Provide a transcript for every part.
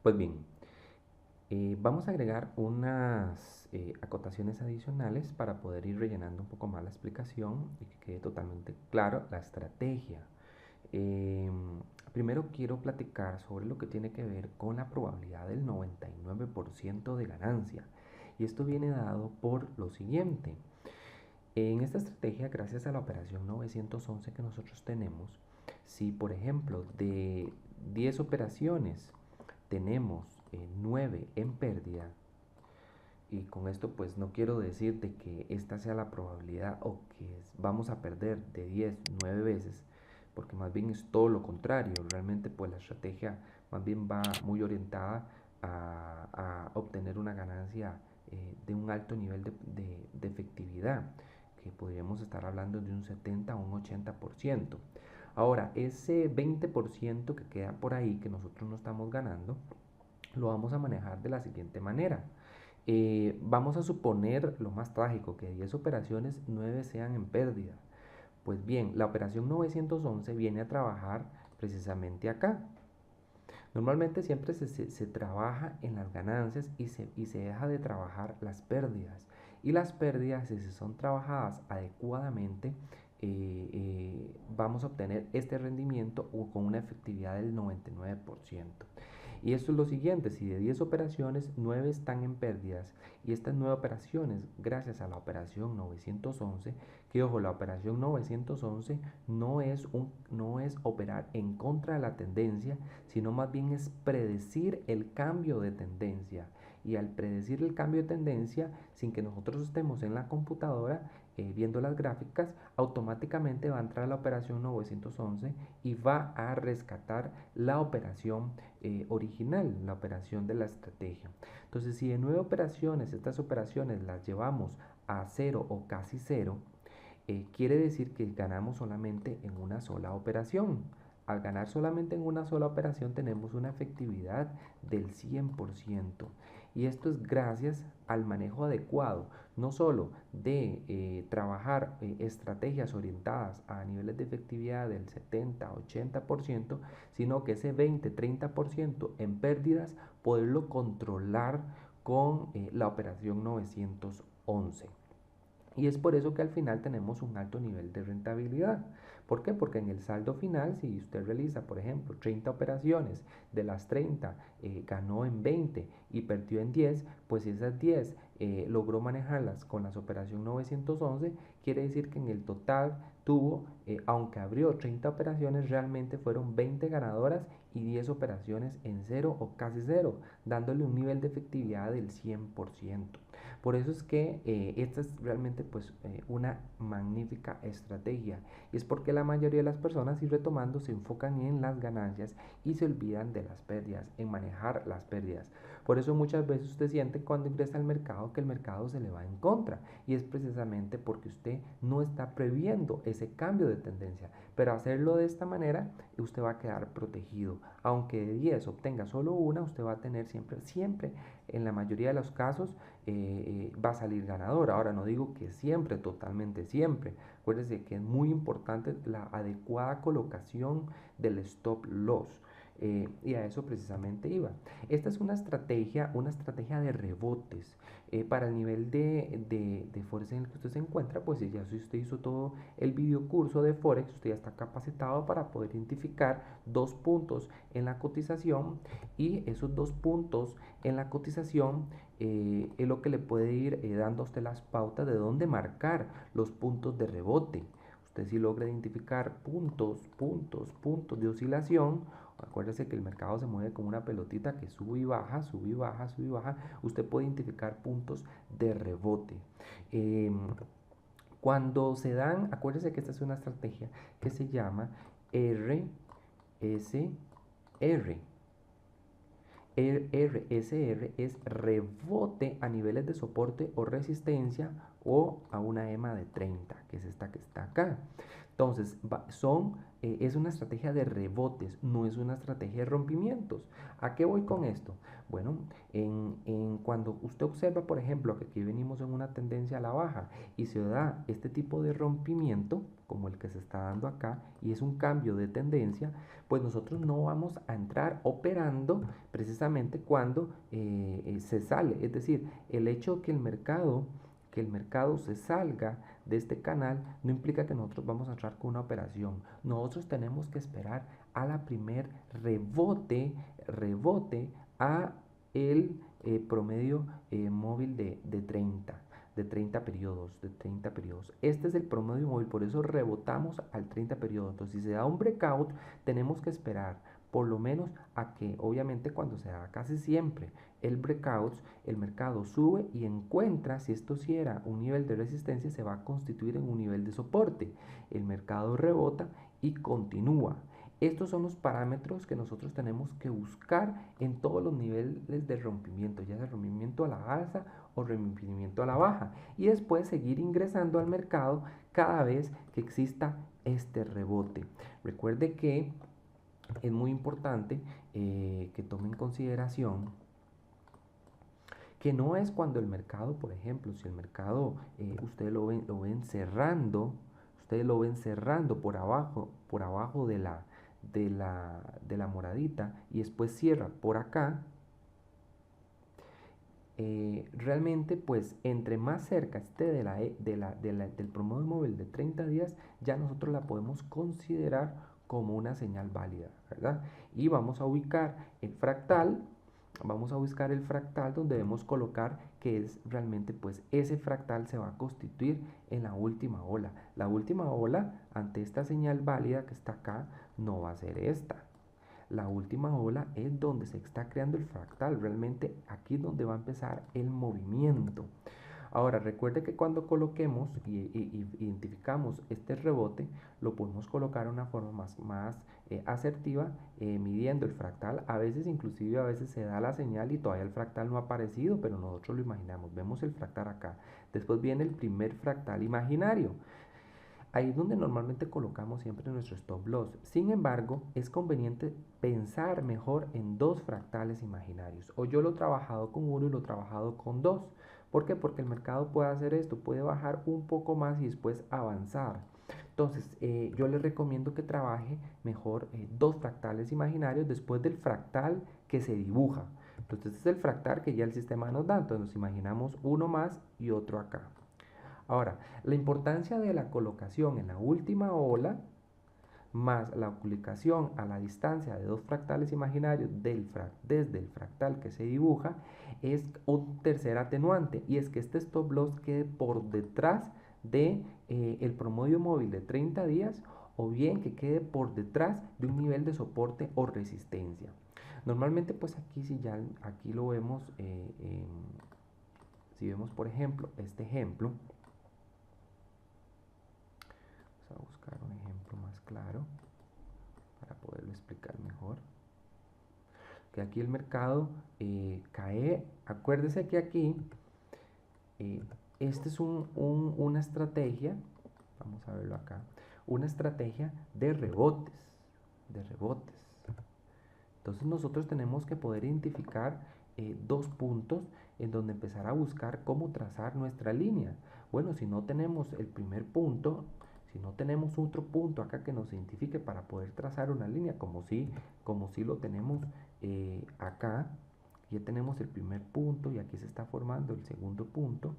Pues bien, vamos a agregar unas acotaciones adicionales para poder ir rellenando un poco más la explicación y que quede totalmente claro la estrategia. Primero quiero platicar sobre lo que tiene que ver con la probabilidad del 99% de ganancia. Y esto viene dado por lo siguiente. En esta estrategia, gracias a la operación 911 que nosotros tenemos, si por ejemplo de 10 operaciones tenemos 9 en pérdida, y con esto pues no quiero decir de que esta sea la probabilidad o que vamos a perder de 10 9 veces, porque más bien es todo lo contrario. Realmente pues la estrategia más bien va muy orientada a obtener una ganancia de un alto nivel de efectividad, que podríamos estar hablando de un 70 o un 80%. Ahora, ese 20% que queda por ahí que nosotros no estamos ganando, lo vamos a manejar de la siguiente manera. Vamos a suponer lo más trágico, que de 10 operaciones 9 sean en pérdida. Pues bien, la operación 911 viene a trabajar precisamente acá. Normalmente siempre se trabaja en las ganancias y se deja de trabajar las pérdidas. Y las pérdidas, si son trabajadas adecuadamente, vamos a obtener este rendimiento con una efectividad del 99%. Y esto es lo siguiente: si de 10 operaciones, 9 están en pérdidas, y estas 9 operaciones, gracias a la operación 911, que ojo, la operación 911 no es operar en contra de la tendencia, sino más bien es predecir el cambio de tendencia. Y al predecir el cambio de tendencia, sin que nosotros estemos en la computadora viendo las gráficas, automáticamente va a entrar a la operación 911 y va a rescatar la operación original, la operación de la estrategia. Entonces, si de 9 operaciones, estas operaciones las llevamos a cero o casi cero, quiere decir que ganamos solamente en una sola operación. Al ganar solamente en una sola operación tenemos una efectividad del 100%. Y esto es gracias al manejo adecuado, no solo de trabajar estrategias orientadas a niveles de efectividad del 70-80%, sino que ese 20-30% en pérdidas, poderlo controlar con la operación 911. Y es por eso que al final tenemos un alto nivel de rentabilidad. ¿Por qué? Porque en el saldo final, si usted realiza, por ejemplo, 30 operaciones, de las 30 ganó en 20 y perdió en 10, pues si esas 10 logró manejarlas con la operación 911, quiere decir que en el total tuvo, aunque abrió 30 operaciones, realmente fueron 20 ganadoras y 10 operaciones en cero o casi cero, dándole un nivel de efectividad del 100%. Por eso es que esta es realmente pues una magnífica estrategia, y es porque la mayoría de las personas, y retomando, se enfocan en las ganancias y se olvidan de las pérdidas, en manejar las pérdidas. Por eso muchas veces usted siente cuando ingresa al mercado que el mercado se le va en contra, y es precisamente porque usted no está previendo ese cambio de tendencia. Pero hacerlo de esta manera, usted va a quedar protegido. Aunque de 10 obtenga solo una, usted va a tener siempre, siempre, en la mayoría de los casos, va a salir ganador. Ahora no digo que siempre, totalmente siempre. Acuérdense que es muy importante la adecuada colocación del stop loss. Y a eso precisamente iba. Esta es una estrategia de rebotes. Para el nivel de Forex en el que usted se encuentra, pues ya si usted hizo todo el video curso de Forex, usted ya está capacitado para poder identificar dos puntos en la cotización, y esos dos puntos en la cotización es lo que le puede ir dando a usted las pautas de dónde marcar los puntos de rebote. Usted si logra identificar puntos de oscilación, acuérdese que el mercado se mueve como una pelotita que sube y baja, sube y baja, sube y baja. Usted puede identificar puntos de rebote. Eh, Cuando se dan, acuérdese que esta es una estrategia que se llama RSR. El RSR es rebote a niveles de soporte o resistencia o a una EMA de 30, que es esta que está acá. Entonces, es una estrategia de rebotes, no es una estrategia de rompimientos. ¿A qué voy con esto? Bueno, cuando usted observa, por ejemplo, que aquí venimos en una tendencia a la baja y se da este tipo de rompimiento, como el que se está dando acá, y es un cambio de tendencia, pues nosotros no vamos a entrar operando precisamente cuando se sale. Es decir, el hecho que el mercado se salga de este canal no implica que nosotros vamos a entrar con una operación. Nosotros tenemos que esperar a la primer rebote a el promedio móvil de 30 periodos, Este es el promedio móvil, por eso rebotamos al 30 periodos. Entonces, si se da un breakout, tenemos que esperar por lo menos a que, obviamente, cuando se da casi siempre el breakout, el mercado sube y encuentra, si esto sí era un nivel de resistencia, se va a constituir en un nivel de soporte. El mercado rebota y continúa. Estos son los parámetros que nosotros tenemos que buscar en todos los niveles de rompimiento, ya sea rompimiento a la alza o rompimiento a la baja. Y después seguir ingresando al mercado cada vez que exista este rebote. Recuerde que es muy importante que tome en consideración que no es cuando el mercado, por ejemplo, si el mercado ustedes lo ven cerrando, ustedes lo ven cerrando por abajo de la moradita y después cierra por acá, realmente pues entre más cerca esté del promedio móvil de 30 días, ya nosotros la podemos considerar como una señal válida, ¿verdad? Y vamos a buscar el fractal donde debemos colocar que es realmente pues ese fractal se va a constituir en la última ola. La última ola ante esta señal válida que está acá no va a ser esta. La última ola es donde se está creando el fractal, realmente aquí es donde va a empezar el movimiento. Ahora, recuerde que cuando coloquemos y identificamos este rebote, lo podemos colocar de una forma más asertiva, midiendo el fractal. A veces, inclusive, a veces se da la señal y todavía el fractal no ha aparecido, pero nosotros lo imaginamos. Vemos el fractal acá. Después viene el primer fractal imaginario. Ahí es donde normalmente colocamos siempre nuestro stop loss. Sin embargo, es conveniente pensar mejor en dos fractales imaginarios. O yo lo he trabajado con uno y lo he trabajado con dos. ¿Por qué? Porque el mercado puede hacer esto, puede bajar un poco más y después avanzar. Entonces, yo les recomiendo que trabaje mejor dos fractales imaginarios después del fractal que se dibuja. Entonces, este es el fractal que ya el sistema nos da. Entonces, nos imaginamos uno más y otro acá. Ahora, la importancia de la colocación en la última ola más la colocación a la distancia de dos fractales imaginarios desde el fractal que se dibuja es un tercer atenuante, y es que este stop loss quede por detrás de el promedio móvil de 30 días, o bien que quede por detrás de un nivel de soporte o resistencia. Normalmente pues aquí si ya aquí lo vemos, si vemos por ejemplo este ejemplo, a buscar un ejemplo más claro para poderlo explicar mejor. Que aquí el mercado cae. Acuérdese que aquí este es una estrategia, vamos a verlo acá, una estrategia de rebotes, Entonces nosotros tenemos que poder identificar dos puntos en donde empezar a buscar cómo trazar nuestra línea. Bueno, si no tenemos el primer punto, si no tenemos otro punto acá que nos identifique para poder trazar una línea, como si lo tenemos acá, ya tenemos el primer punto y aquí se está formando el segundo punto,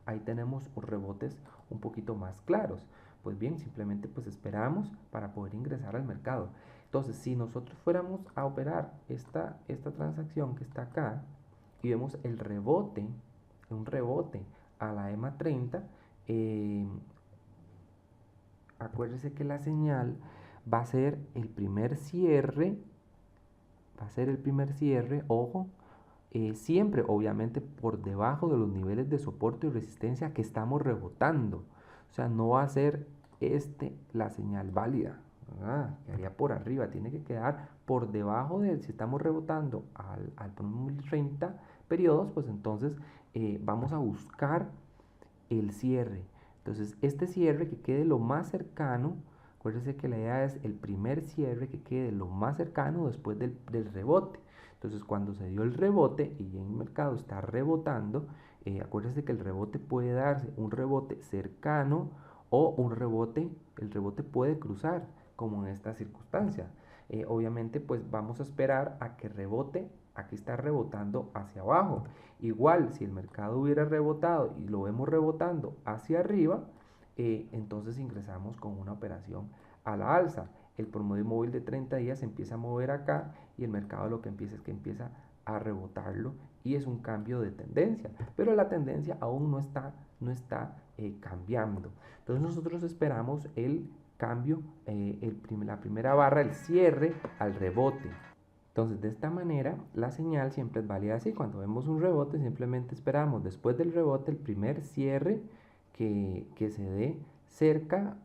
ahí tenemos rebotes un poquito más claros. Pues bien, simplemente pues esperamos para poder ingresar al mercado. Entonces, si nosotros fuéramos a operar esta transacción que está acá y vemos el rebote, un rebote a la EMA 30, acuérdese que la señal va a ser el primer cierre, ojo, siempre obviamente por debajo de los niveles de soporte y resistencia que estamos rebotando. O sea, no va a ser la señal válida, quedaría por arriba, tiene que quedar por debajo de, si estamos rebotando al 30 periodos, pues entonces vamos a buscar el cierre. Entonces, este cierre que quede lo más cercano, acuérdense que la idea es el primer cierre que quede lo más cercano después del rebote. Entonces, cuando se dio el rebote y en el mercado está rebotando, acuérdense que el rebote puede darse un rebote cercano o un rebote, el rebote puede cruzar, como en esta circunstancia. Obviamente, pues vamos a esperar a que rebote. Aquí está rebotando hacia abajo. Igual, si el mercado hubiera rebotado y lo vemos rebotando hacia arriba, entonces ingresamos con una operación a la alza. El promedio móvil de 30 días se empieza a mover acá y el mercado lo que empieza es que empieza a rebotarlo y es un cambio de tendencia, pero la tendencia aún no está cambiando. Entonces nosotros esperamos el cambio, la primera barra, el cierre al rebote. Entonces, de esta manera, la señal siempre es válida así. Cuando vemos un rebote, simplemente esperamos después del rebote el primer cierre que se dé cerca.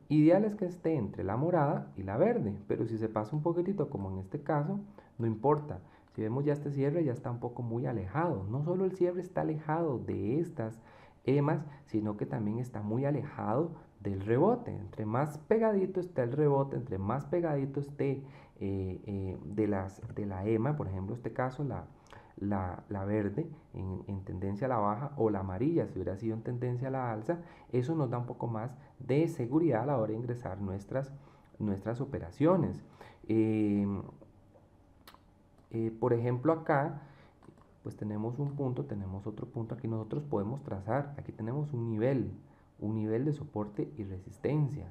Ideal es que esté entre la morada y la verde, pero si se pasa un poquitito, como en este caso, no importa. Si vemos ya este cierre, ya está un poco muy alejado. No solo el cierre está alejado de estas EMAs, sino que también está muy alejado del rebote. Entre más pegadito esté el rebote, entre más pegadito esté de la EMA, por ejemplo, en este caso la verde en tendencia a la baja o la amarilla si hubiera sido en tendencia a la alza, eso nos da un poco más de seguridad a la hora de ingresar nuestras operaciones. Por ejemplo, acá pues tenemos un punto, tenemos otro punto, aquí nosotros podemos trazar, aquí tenemos un nivel de soporte y resistencia.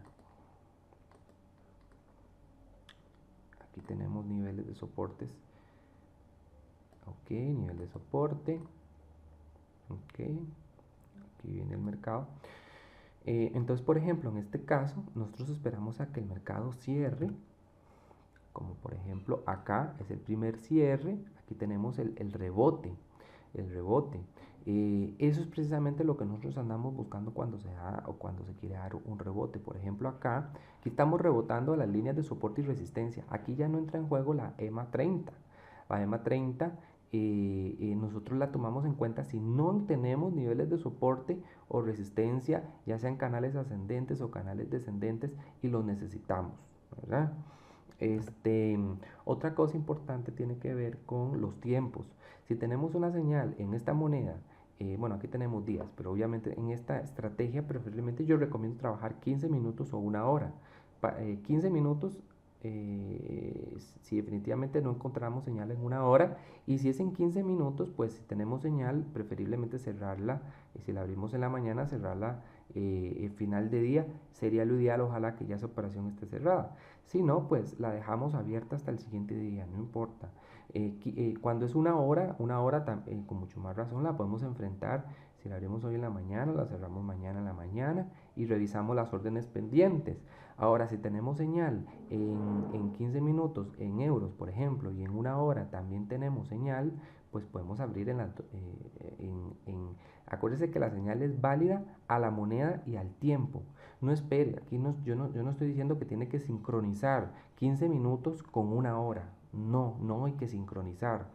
Aquí tenemos niveles de soportes. Ok, nivel de soporte. Ok, aquí viene el mercado. Entonces, por ejemplo, en este caso, nosotros esperamos a que el mercado cierre. Como por ejemplo, acá es el primer cierre. Aquí tenemos el rebote. El rebote. Eso es precisamente lo que nosotros andamos buscando cuando se da o cuando se quiere dar un rebote. Por ejemplo, acá, aquí estamos rebotando las líneas de soporte y resistencia. Aquí ya no entra en juego la EMA 30. La EMA 30 nosotros la tomamos en cuenta si no tenemos niveles de soporte o resistencia, ya sean canales ascendentes o canales descendentes y los necesitamos, ¿verdad? Otra cosa importante tiene que ver con los tiempos. Si tenemos una señal en esta moneda, bueno, aquí tenemos días, pero obviamente en esta estrategia preferiblemente yo recomiendo trabajar 15 minutos o una hora. 15 minutos si definitivamente no encontramos señal en una hora, y si es en 15 minutos, pues si tenemos señal, preferiblemente cerrarla, y si la abrimos en la mañana, cerrarla final de día, sería lo ideal, ojalá que ya esa operación esté cerrada. Si no, pues la dejamos abierta hasta el siguiente día, no importa. Cuando es una hora con mucho más razón la podemos enfrentar. Si la abrimos hoy en la mañana, la cerramos mañana en la mañana y revisamos las órdenes pendientes. Ahora, si tenemos señal en 15 minutos en euros, por ejemplo, y en una hora también tenemos señal, pues podemos abrir acuérdese que la señal es válida a la moneda y al tiempo. No espere, aquí yo no estoy diciendo que tiene que sincronizar 15 minutos con una hora. No, no hay que sincronizar.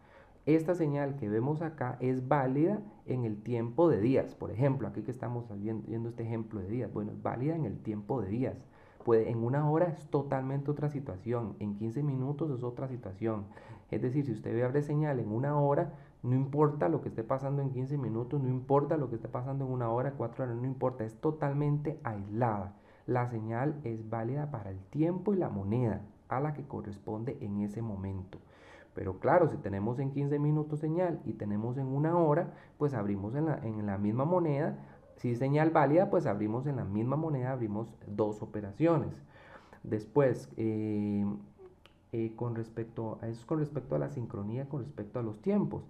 Esta señal que vemos acá es válida en el tiempo de días. Por ejemplo, aquí que estamos viendo este ejemplo de días. Bueno, es válida en el tiempo de días. En una hora es totalmente otra situación. En 15 minutos es otra situación. Es decir, si usted abre señal en una hora, no importa lo que esté pasando en 15 minutos, no importa lo que esté pasando en una hora, 4 horas, no importa. Es totalmente aislada. La señal es válida para el tiempo y la moneda a la que corresponde en ese momento. Pero claro, si tenemos en 15 minutos señal y tenemos en una hora, pues abrimos en la misma moneda. Si es señal válida, pues abrimos en la misma moneda, abrimos dos operaciones. Después, con respecto a eso, con respecto a la sincronía, con respecto a los tiempos.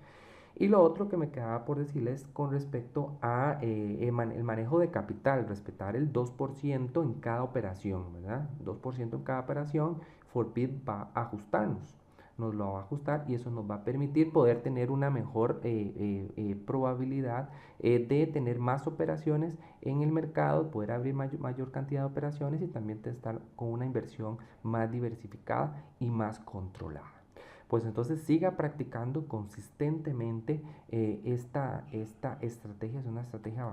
Y lo otro que me quedaba por decirles con respecto a el manejo de capital, respetar el 2% en cada operación, ¿verdad? 2% en cada operación, Forbit va a ajustarnos, nos lo va a ajustar y eso nos va a permitir poder tener una mejor probabilidad de tener más operaciones en el mercado, poder abrir mayor cantidad de operaciones y también estar con una inversión más diversificada y más controlada. pues entonces siga practicando consistentemente esta estrategia. Es una estrategia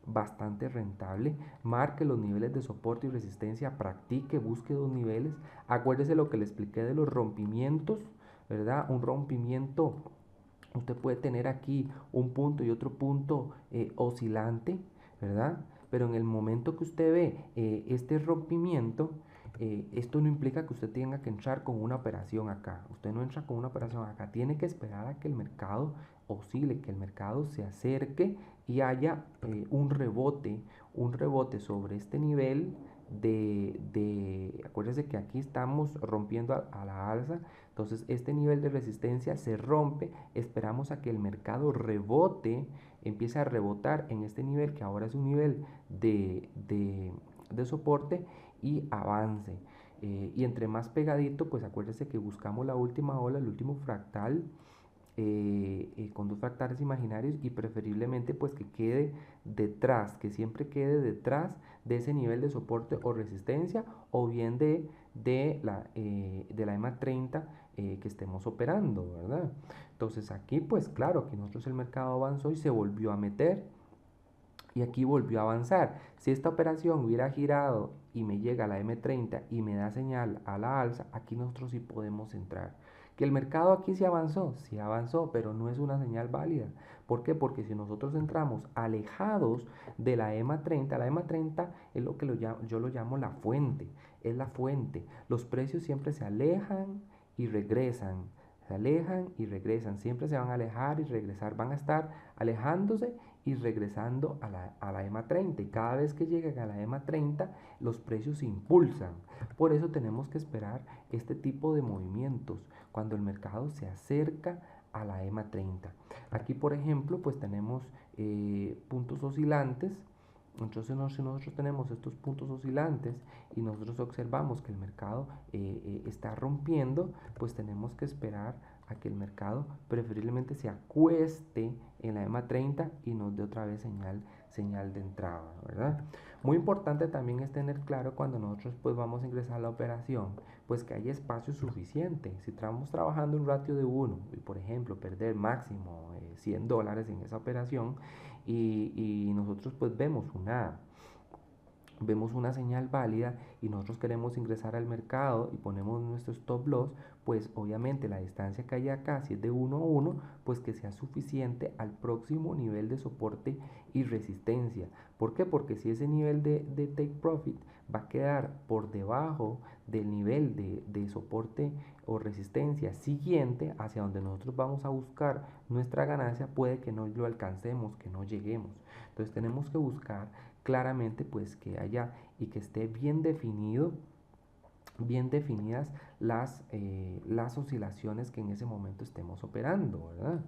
bastante rentable. Marque los niveles de soporte y resistencia, practique, busque dos niveles. Acuérdese lo que le expliqué de los rompimientos, ¿verdad? Un rompimiento, usted puede tener aquí un punto y otro punto oscilante, ¿verdad? Pero en el momento que usted ve este rompimiento, esto no implica que usted tenga que entrar con una operación acá. Usted no entra con una operación acá. Tiene que esperar a que el mercado oscile, que el mercado se acerque y haya un rebote sobre este nivel acuérdense que aquí estamos rompiendo a la alza. Entonces este nivel de resistencia se rompe, esperamos a que el mercado rebote, empiece a rebotar en este nivel que ahora es un nivel de soporte y avance. Y entre más pegadito, pues acuérdense que buscamos la última ola, el último fractal, con dos fractales imaginarios, y preferiblemente pues que quede detrás, que siempre quede detrás de ese nivel de soporte o resistencia, o bien de la EMA 30 que estemos operando, ¿verdad? Entonces aquí pues claro, que nosotros el mercado avanzó y se volvió a meter y aquí volvió a avanzar. Si esta operación hubiera girado y me llega a la M30 y me da señal a la alza, aquí nosotros sí podemos entrar. Que el mercado aquí sí avanzó, pero no es una señal válida. ¿Por qué? Porque si nosotros entramos alejados de la EMA 30, la EMA 30 es lo que yo lo llamo la fuente, es la fuente. Los precios siempre se alejan y regresan, se alejan y regresan, siempre se van a alejar y regresar, van a estar alejándose y regresando a la EMA 30, y cada vez que llegan a la EMA 30 los precios se impulsan. Por eso tenemos que esperar este tipo de movimientos cuando el mercado se acerca a la EMA 30. Aquí por ejemplo pues tenemos puntos oscilantes. Entonces si nosotros tenemos estos puntos oscilantes y nosotros observamos que el mercado está rompiendo, pues tenemos que esperar a que el mercado preferiblemente se acueste en la EMA 30 y nos dé otra vez señal de entrada, ¿verdad? Muy importante también es tener claro cuando nosotros pues vamos a ingresar a la operación, pues que haya espacio suficiente. Si estamos trabajando un ratio de 1 y por ejemplo perder máximo $100 en esa operación, y nosotros pues vemos una señal válida y nosotros queremos ingresar al mercado y ponemos nuestro stop loss, pues obviamente la distancia que hay acá, si es de 1 a 1, pues que sea suficiente al próximo nivel de soporte y resistencia. ¿Por qué? Porque si ese nivel de take profit va a quedar por debajo del nivel de soporte o resistencia siguiente hacia donde nosotros vamos a buscar nuestra ganancia, puede que no lo alcancemos, que no lleguemos. Entonces tenemos que buscar claramente pues que haya y que esté bien definidas las oscilaciones que en ese momento estemos operando, ¿verdad?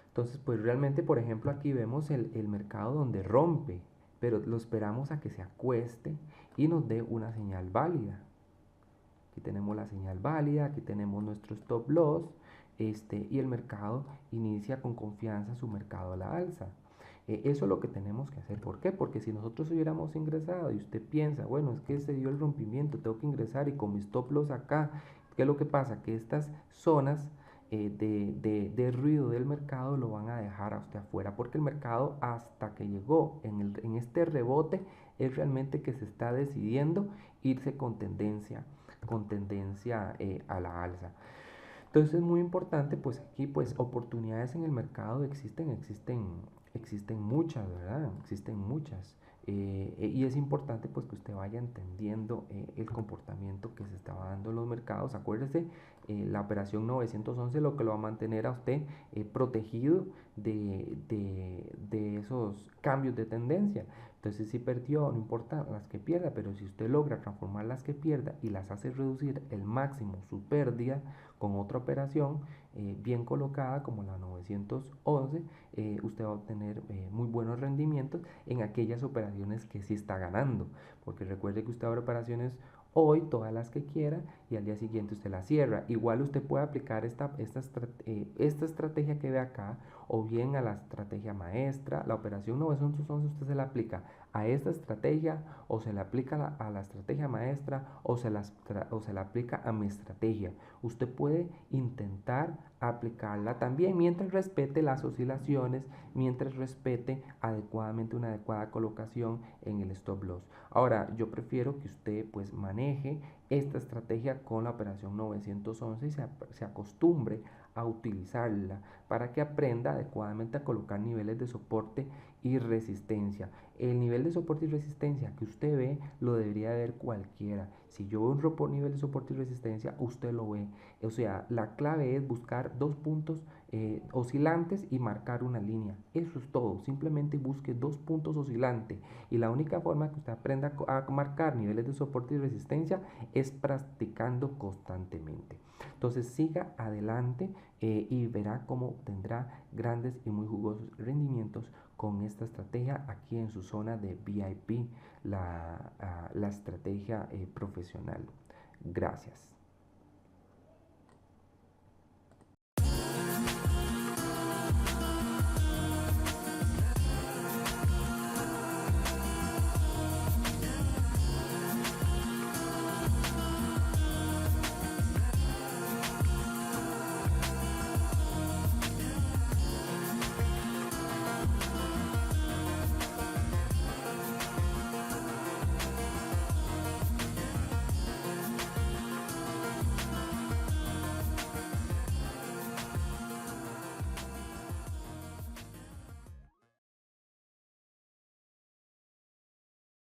Entonces pues realmente por ejemplo aquí vemos el mercado donde rompe, pero lo esperamos a que se acueste y nos dé una señal válida. Aquí tenemos la señal válida, aquí tenemos nuestro stop loss, y el mercado inicia con confianza su mercado a la alza. Eso es lo que tenemos que hacer. ¿Por qué? Porque si nosotros hubiéramos ingresado y usted piensa, bueno, es que se dio el rompimiento, tengo que ingresar y con mi stop loss acá, ¿qué es lo que pasa? Que estas zonas de ruido del mercado lo van a dejar a usted afuera, porque el mercado hasta que llegó en este rebote es realmente que se está decidiendo irse con tendencia a la alza. Entonces es muy importante, pues aquí pues oportunidades en el mercado existen muchas, ¿verdad? Existen muchas. Y es importante pues que usted vaya entendiendo el comportamiento que se estaba dando en los mercados. Acuérdese, la operación 911 lo que lo va a mantener a usted protegido de esos cambios de tendencia. Entonces si perdió, no importa las que pierda, pero si usted logra transformar las que pierda y las hace reducir el máximo su pérdida con otra operación bien colocada como la 911, usted va a obtener muy buenos rendimientos en aquellas operaciones que sí está ganando, porque recuerde que usted abre operaciones hoy, todas las que quiera, y al día siguiente usted la cierra. Igual usted puede aplicar esta estrategia que ve acá, o bien a la estrategia maestra. La operación 911 usted se la aplica a esta estrategia o se la aplica a la estrategia maestra o se la aplica a mi estrategia. Usted puede intentar aplicarla también mientras respete las oscilaciones, mientras respete adecuadamente una adecuada colocación en el stop loss. Ahora, yo prefiero que usted pues maneje esta estrategia con la operación 911 y se acostumbre a utilizarla para que aprenda adecuadamente a colocar niveles de soporte y resistencia. El nivel de soporte y resistencia que usted ve lo debería ver cualquiera. Si yo veo un nivel de soporte y resistencia, usted lo ve. O sea, la clave es buscar dos puntos oscilantes y marcar una línea. Eso es todo. Simplemente busque dos puntos oscilantes. Y la única forma que usted aprenda a marcar niveles de soporte y resistencia es practicando constantemente. Entonces siga adelante y verá cómo tendrá grandes y muy jugosos rendimientos con esta estrategia aquí en su zona de VIP, la estrategia profesional. Gracias.